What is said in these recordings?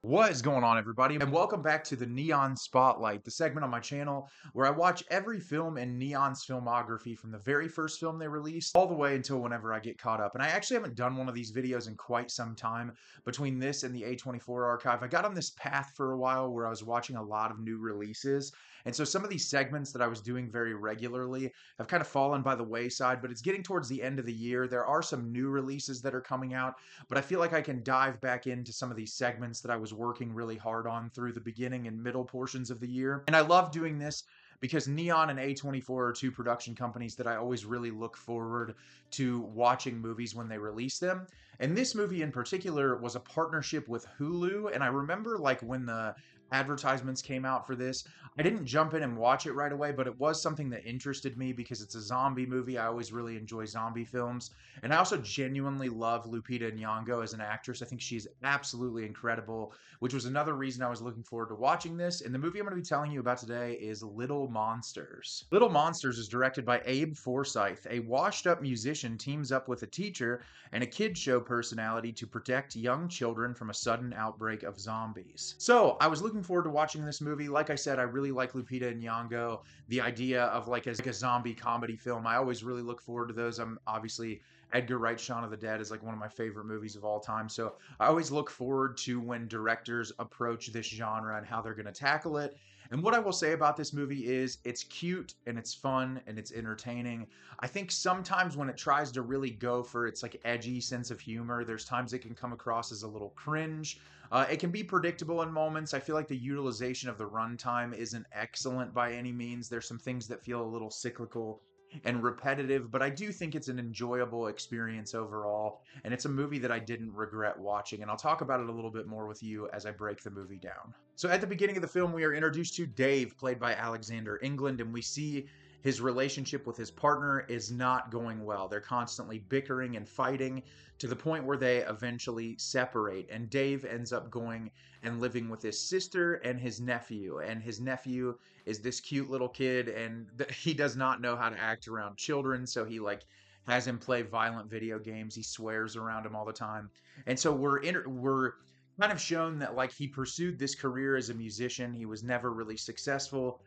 What is going on, everybody? And welcome back to the Neon Spotlight, the segment on my channel where I watch every film in Neon's filmography from the very first film they released all the way until whenever I get caught up. And I actually haven't done one of these videos in quite some time between this and the A24 archive. I got on this path for a while where I was watching a lot of new releases. And so some of these segments that I was doing very regularly have kind of fallen by the wayside, but it's getting towards the end of the year. There are some new releases that are coming out, but I feel like I can dive back into some of these segments that I was working really hard on through the beginning and middle portions of the year. And I love doing this because Neon and A24 are two production companies that I always really look forward to watching movies when they release them. And this movie in particular was a partnership with Hulu. And I remember like when the advertisements came out for this, I didn't jump in and watch it right away, but it was something that interested me because it's a zombie movie. I always really enjoy zombie films. And I also genuinely love Lupita Nyong'o as an actress. I think she's absolutely incredible, which was another reason I was looking forward to watching this. And the movie I'm going to be telling you about today is Little Monsters. Little Monsters is directed by Abe Forsythe. A washed-up musician teams up with a teacher and a kid show personality to protect young children from a sudden outbreak of zombies. So I was looking forward to watching this movie. Like I said, I really like Lupita Nyong'o. The idea of like a zombie comedy film, I always really look forward to those. I'm obviously Edgar Wright's Shaun of the Dead is like one of my favorite movies of all time. So I always look forward to when directors approach this genre and how they're going to tackle it. And what I will say about this movie is it's cute and it's fun and it's entertaining. I think sometimes when it tries to really go for its like edgy sense of humor, there's times it can come across as a little cringe. It can be predictable in moments. I feel like the utilization of the runtime isn't excellent by any means. There's some things that feel a little cyclical and repetitive, but I do think it's an enjoyable experience overall, and it's a movie that I didn't regret watching, and I'll talk about it a little bit more with you as I break the movie down. So at the beginning of the film, we are introduced to Dave, played by Alexander England, and we see his relationship with his partner is not going well. They're constantly bickering and fighting to the point where they eventually separate. And Dave ends up going and living with his sister and his nephew. And his nephew is this cute little kid, and he does not know how to act around children. So he like has him play violent video games. He swears around him all the time. And so we're kind of shown that like he pursued this career as a musician. He was never really successful,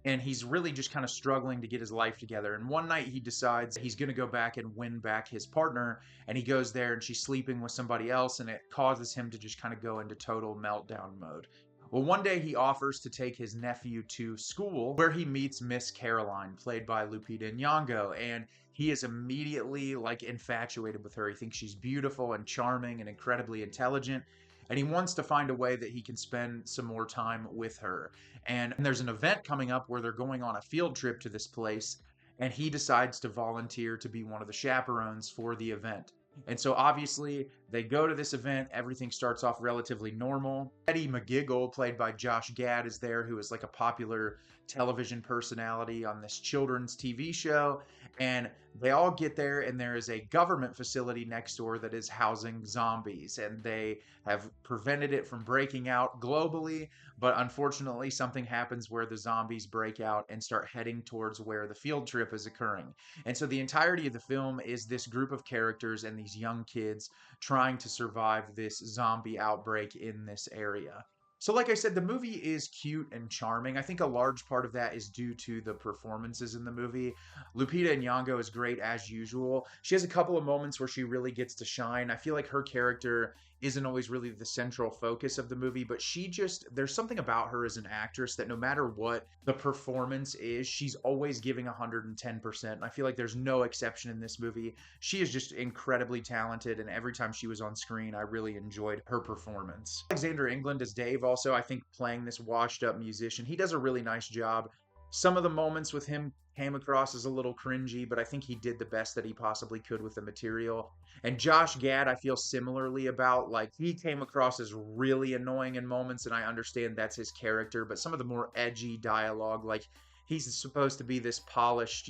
and he's really just kind of struggling to get his life together. And one night he decides he's going to go back and win back his partner, and he goes there and she's sleeping with somebody else, and it causes him to just kind of go into total meltdown mode. Well, one day he offers to take his nephew to school where he meets Miss Caroline, played by Lupita Nyong'o, and he is immediately like infatuated with her. He thinks she's beautiful and charming and incredibly intelligent, and he wants to find a way that he can spend some more time with her. And there's an event coming up where they're going on a field trip to this place, and he decides to volunteer to be one of the chaperones for the event. And so obviously they go to this event. Everything starts off relatively normal. Eddie McGiggle, played by Josh Gad, is there, who is like a popular television personality on this children's TV show. And they all get there, and there is a government facility next door that is housing zombies, and they have prevented it from breaking out globally, but unfortunately something happens where the zombies break out and start heading towards where the field trip is occurring. And so the entirety of the film is this group of characters and these young kids trying to survive this zombie outbreak in this area. So like I said, the movie is cute and charming. I think a large part of that is due to the performances in the movie. Lupita Nyong'o is great as usual. She has a couple of moments where she really gets to shine. I feel like her character isn't always really the central focus of the movie, but there's something about her as an actress that no matter what the performance is, she's always giving 110%. And I feel like there's no exception in this movie. She is just incredibly talented, and every time she was on screen, I really enjoyed her performance. Alexander England as Dave also, I think, playing this washed up musician, he does a really nice job. Some of the moments with him came across as a little cringy, but I think he did the best that he possibly could with the material. And Josh Gad, I feel similarly about. Like, he came across as really annoying in moments, and I understand that's his character, but some of the more edgy dialogue, like he's supposed to be this polished,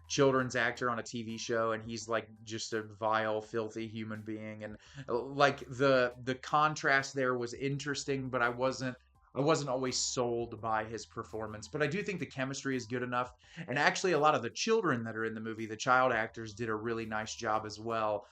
children's actor on a TV show, and he's like just a vile, filthy human being. And like the contrast there was interesting, but I wasn't always sold by his performance. But I do think the chemistry is good enough. And actually, a lot of the children that are in the movie, the child actors, did a really nice job as well,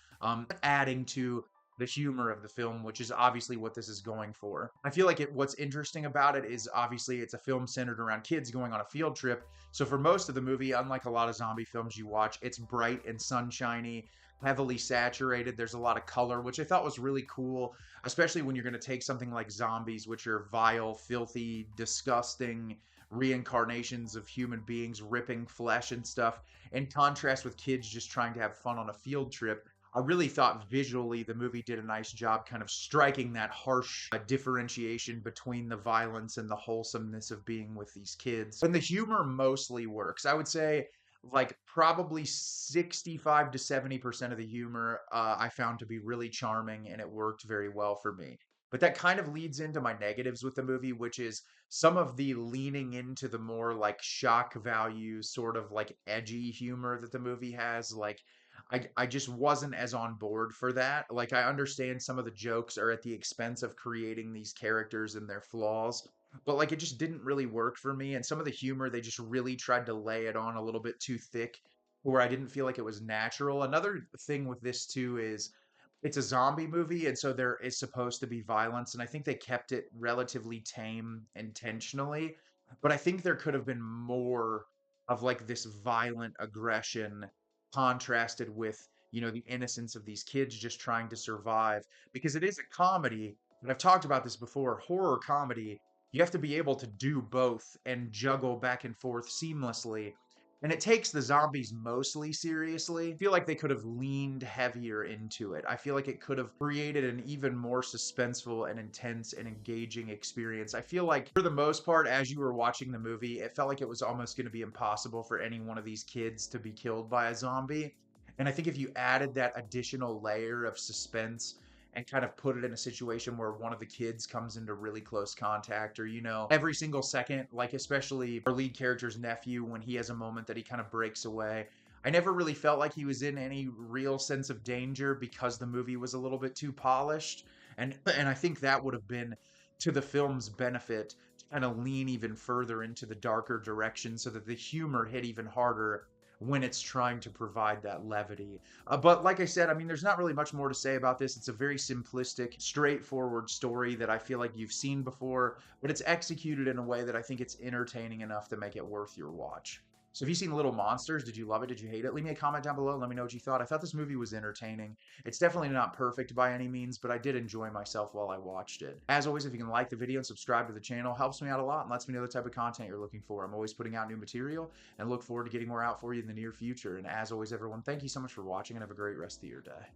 adding to the humor of the film, which is obviously what this is going for. I feel like what's interesting about it is obviously it's a film centered around kids going on a field trip. So for most of the movie, unlike a lot of zombie films you watch, it's bright and sunshiny, heavily saturated. There's a lot of color, which I thought was really cool, especially when you're going to take something like zombies, which are vile, filthy, disgusting reincarnations of human beings ripping flesh and stuff, in contrast with kids just trying to have fun on a field trip. I really thought visually the movie did a nice job kind of striking that harsh differentiation between the violence and the wholesomeness of being with these kids. And the humor mostly works. I would say like probably 65 to 70% of the humor I found to be really charming and it worked very well for me. But that kind of leads into my negatives with the movie, which is some of the leaning into the more like shock value, sort of like edgy humor that the movie has. Like, I just wasn't as on board for that. Like, I understand some of the jokes are at the expense of creating these characters and their flaws, but like, it just didn't really work for me. And some of the humor, they just really tried to lay it on a little bit too thick, where I didn't feel like it was natural. Another thing with this too is it's a zombie movie, and so there is supposed to be violence, and I think they kept it relatively tame intentionally. But I think there could have been more of like this violent aggression contrasted with, the innocence of these kids just trying to survive. Because it is a comedy, and I've talked about this before, horror comedy, you have to be able to do both and juggle back and forth seamlessly. And it takes the zombies mostly seriously. I feel like they could have leaned heavier into it. I feel like it could have created an even more suspenseful and intense and engaging experience. I feel like, for the most part, as you were watching the movie, it felt like it was almost going to be impossible for any one of these kids to be killed by a zombie. And I think if you added that additional layer of suspense and kind of put it in a situation where one of the kids comes into really close contact, or every single second, like especially our lead character's nephew, when he has a moment that he kind of breaks away, I never really felt like he was in any real sense of danger because the movie was a little bit too polished. And I think that would have been to the film's benefit to kind of lean even further into the darker direction so that the humor hit even harder when it's trying to provide that levity. But like I said, I mean, there's not really much more to say about this. It's a very simplistic, straightforward story that I feel like you've seen before, but it's executed in a way that I think it's entertaining enough to make it worth your watch. So have you seen Little Monsters? Did you love it? Did you hate it? Leave me a comment down below and let me know what you thought. I thought this movie was entertaining. It's definitely not perfect by any means, but I did enjoy myself while I watched it. As always, if you can like the video and subscribe to the channel, helps me out a lot and lets me know the type of content you're looking for. I'm always putting out new material and look forward to getting more out for you in the near future. And as always, everyone, thank you so much for watching and have a great rest of your day.